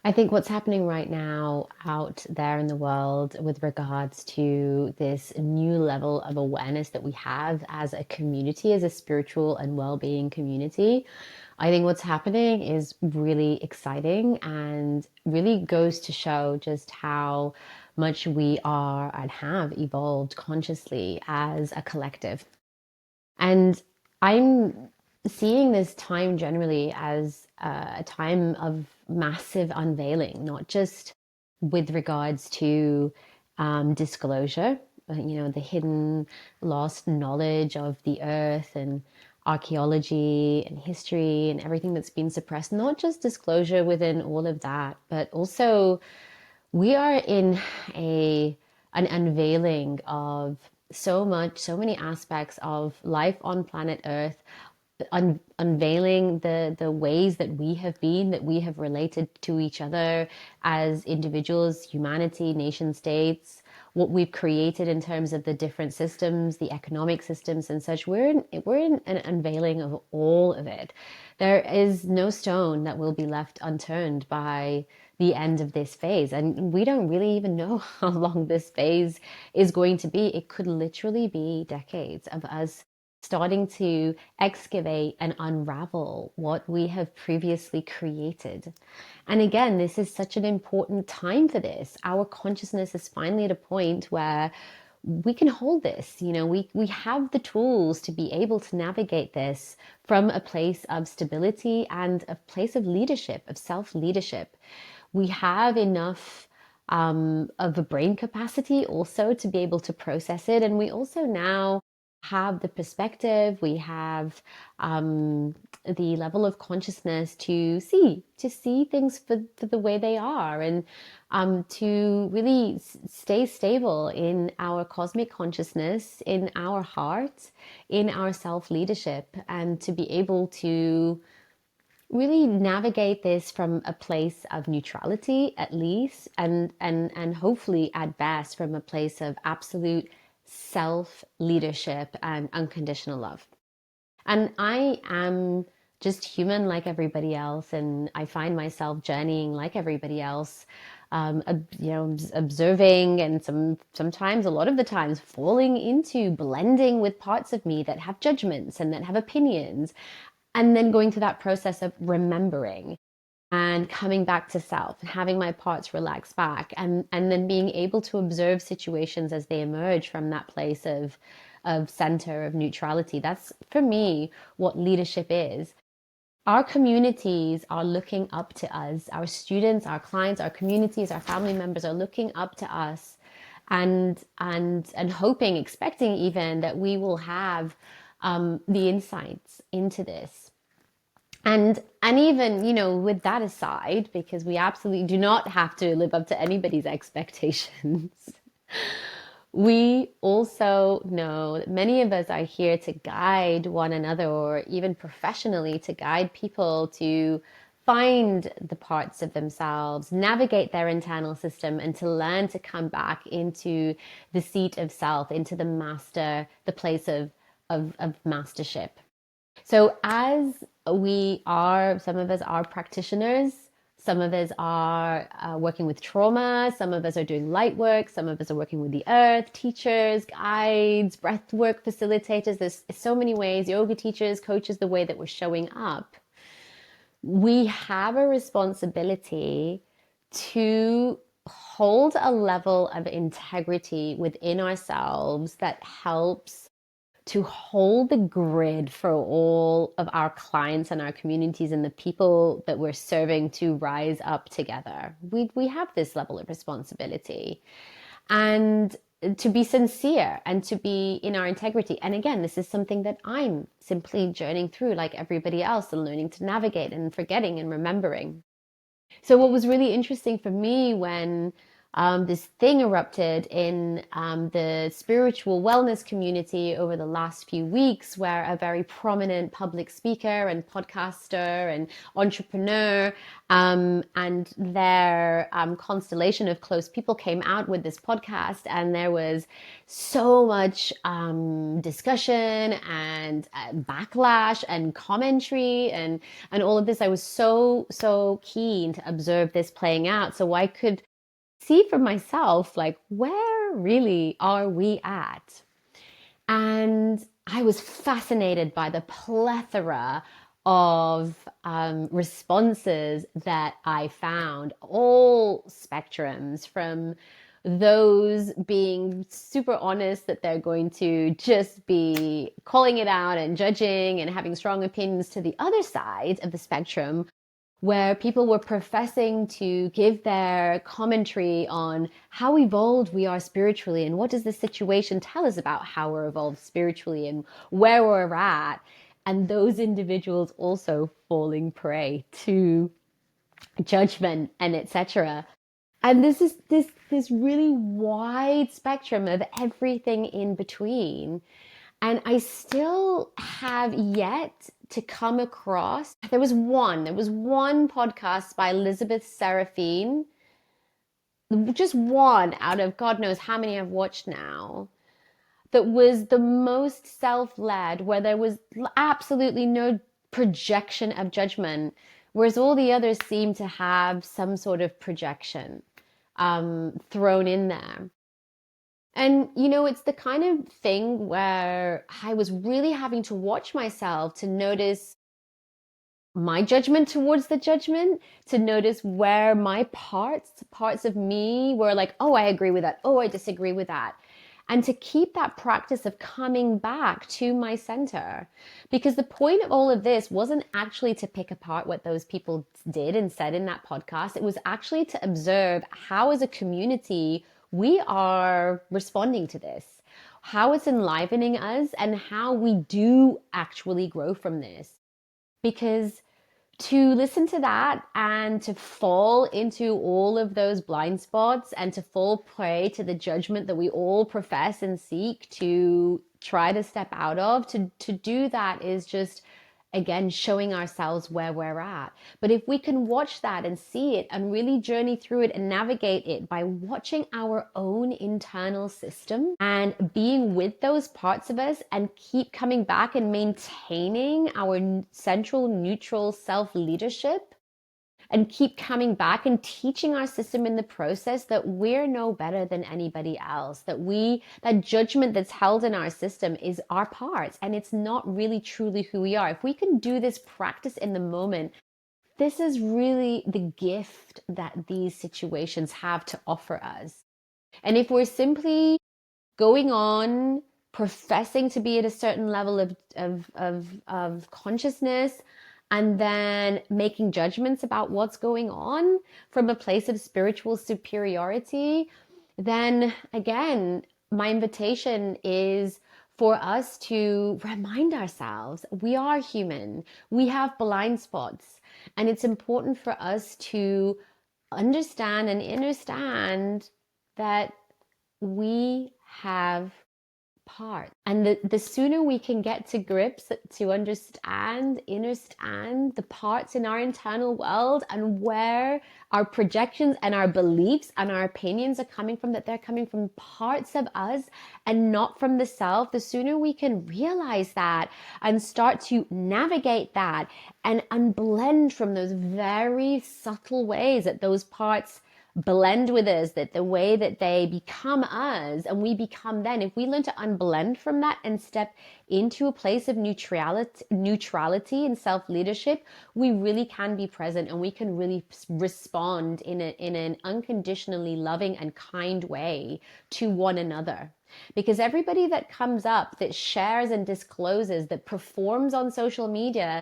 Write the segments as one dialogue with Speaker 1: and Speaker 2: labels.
Speaker 1: I think what's happening right now out there in the world with regards to this new level of awareness that we have as a community, as a spiritual and well-being community, I think what's happening is really exciting and really goes to show just how much we are and have evolved consciously as a collective. And I'm seeing this time generally as a time of massive unveiling, not just with regards to disclosure, the hidden, lost knowledge of the earth and archaeology and history and everything that's been suppressed, not just disclosure within all of that, but also we are in a an unveiling of so many aspects of life on planet Earth, unveiling the ways that we have related to each other as individuals, humanity, nation states, what we've created in terms of the different systems, the economic systems and such. We're in an unveiling of all of it. There is no stone that will be left unturned by the end of this phase. And we don't really even know how long this phase is going to be. It could literally be decades of us starting to excavate and unravel what we have previously created. And again, this is such an important time for this. Our consciousness is finally at a point where we can hold this. We have the tools to be able to navigate this from a place of stability and a place of leadership, of self leadership. We have enough of a brain capacity also to be able to process it. And we also now have the perspective, we have the level of consciousness to see things for the way they are, and to really stay stable in our cosmic consciousness, in our heart, in our self leadership, and to be able to really navigate this from a place of neutrality at least, and hopefully at best from a place of absolute self leadership and unconditional love. And I am just human like everybody else, and I find myself journeying like everybody else, observing, and sometimes, a lot of the times, falling into blending with parts of me that have judgments and that have opinions, and then going through that process of remembering and coming back to self and having my parts relax back, and then being able to observe situations as they emerge from that place of center of neutrality. That's for me what leadership is. Our communities are looking up to us. Our students, our clients, our communities, our family members are looking up to us, and hoping, expecting even, that we will have the insights into this. And even, with that aside, because we absolutely do not have to live up to anybody's expectations, we also know that many of us are here to guide one another, or even professionally to guide people to find the parts of themselves, navigate their internal system, and to learn to come back into the seat of self, into the master, the place of mastership. So, as we are, some of us are practitioners, some of us are working with trauma, some of us are doing light work, some of us are working with the earth, teachers, guides, breath work facilitators. There's so many ways, yoga teachers, coaches, the way that we're showing up. We have a responsibility to hold a level of integrity within ourselves that helps to hold the grid for all of our clients and our communities and the people that we're serving to rise up together. We have this level of responsibility, and to be sincere and to be in our integrity. And again, this is something that I'm simply journeying through like everybody else, and learning to navigate and forgetting and remembering. So what was really interesting for me when this thing erupted in the spiritual wellness community over the last few weeks, where a very prominent public speaker and podcaster and entrepreneur and their constellation of close people came out with this podcast, and there was so much discussion and backlash and commentary and all of this. I was so keen to observe this playing out, so I could see for myself, like, where really are we at? And I was fascinated by the plethora of responses that I found, all spectrums, from those being super honest that they're going to just be calling it out and judging and having strong opinions, to the other side of the spectrum where people were professing to give their commentary on how evolved we are spiritually and what does this situation tell us about how we're evolved spiritually and where we're at. And those individuals also falling prey to judgment and etc. And this is this really wide spectrum of everything in between. And I still have yet to come across. There was one podcast by Elizabeth Serafine, just one out of God knows how many I've watched now, that was the most self-led, where there was absolutely no projection of judgment, whereas all the others seem to have some sort of projection thrown in there. And, it's the kind of thing where I was really having to watch myself to notice my judgment towards the judgment, to notice where my parts of me were like, oh, I agree with that. Oh, I disagree with that. And to keep that practice of coming back to my center. Because the point of all of this wasn't actually to pick apart what those people did and said in that podcast. It was actually to observe how, as a community, we are responding to this, how it's enlivening us, and how we do actually grow from this. Because to listen to that and to fall into all of those blind spots and to fall prey to the judgment that we all profess and seek to try to step out of, to do that is just, again, showing ourselves where we're at. But if we can watch that and see it and really journey through it and navigate it by watching our own internal system and being with those parts of us and keep coming back and maintaining our central neutral self leadership, and keep coming back and teaching our system in the process that we're no better than anybody else, that judgment that's held in our system is our parts and it's not really truly who we are. If we can do this practice in the moment, this is really the gift that these situations have to offer us. And if we're simply going on professing to be at a certain level of consciousness and then making judgments about what's going on from a place of spiritual superiority, then again, my invitation is for us to remind ourselves we are human, we have blind spots, and it's important for us to understand and understand that we have part. And the sooner we can get to grips to understand the parts in our internal world and where our projections and our beliefs and our opinions are coming from, that they're coming from parts of us and not from the self, the sooner we can realize that and start to navigate that and unblend from those very subtle ways that those parts blend with us, that the way that they become us and we become them. If we learn to unblend from that and step into a place of neutrality and self-leadership, we really can be present and we can really respond in an unconditionally loving and kind way to one another. Because everybody that comes up, that shares and discloses, that performs on social media,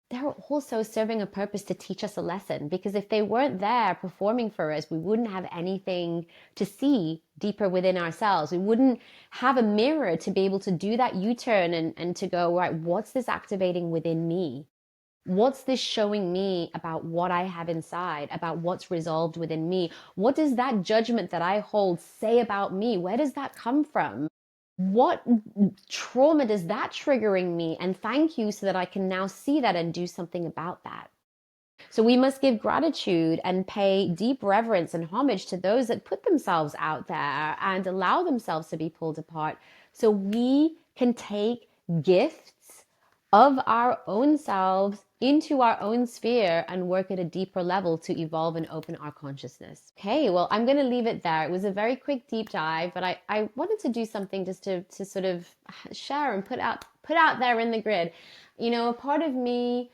Speaker 1: they're also serving a purpose to teach us a lesson, because if they weren't there performing for us, we wouldn't have anything to see deeper within ourselves. We wouldn't have a mirror to be able to do that U-turn and to go, right, what's this activating within me? What's this showing me about what I have inside, about what's resolved within me? What does that judgment that I hold say about me? Where does that come from? What trauma does that triggering me? And thank you so that I can now see that and do something about that. So we must give gratitude and pay deep reverence and homage to those that put themselves out there and allow themselves to be pulled apart so we can take gifts of our own selves into our own sphere and work at a deeper level to evolve and open our consciousness. Okay, well, I'm going to leave it there. It was a very quick deep dive, but I wanted to do something just to sort of share and put out there in the grid. A part of me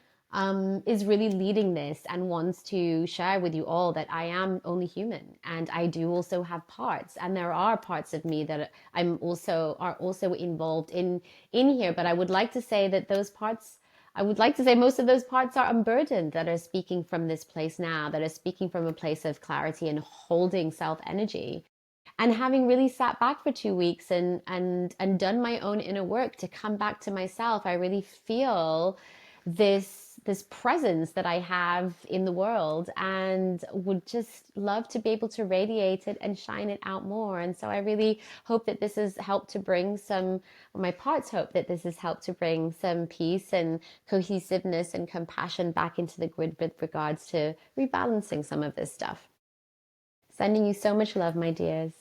Speaker 1: is really leading this and wants to share with you all that I am only human and I do also have parts, and there are parts of me that are also involved in here. But I would like to say that those parts, I would like to say most of those parts are unburdened, that are speaking from this place now, that are speaking from a place of clarity and holding self energy. And having really sat back for 2 weeks and done my own inner work to come back to myself, I really feel this presence that I have in the world and would just love to be able to radiate it and shine it out more. And so I really hope that this has helped to bring some, or my parts hope that this has helped to bring some peace and cohesiveness and compassion back into the grid with regards to rebalancing some of this stuff. Sending you so much love, my dears.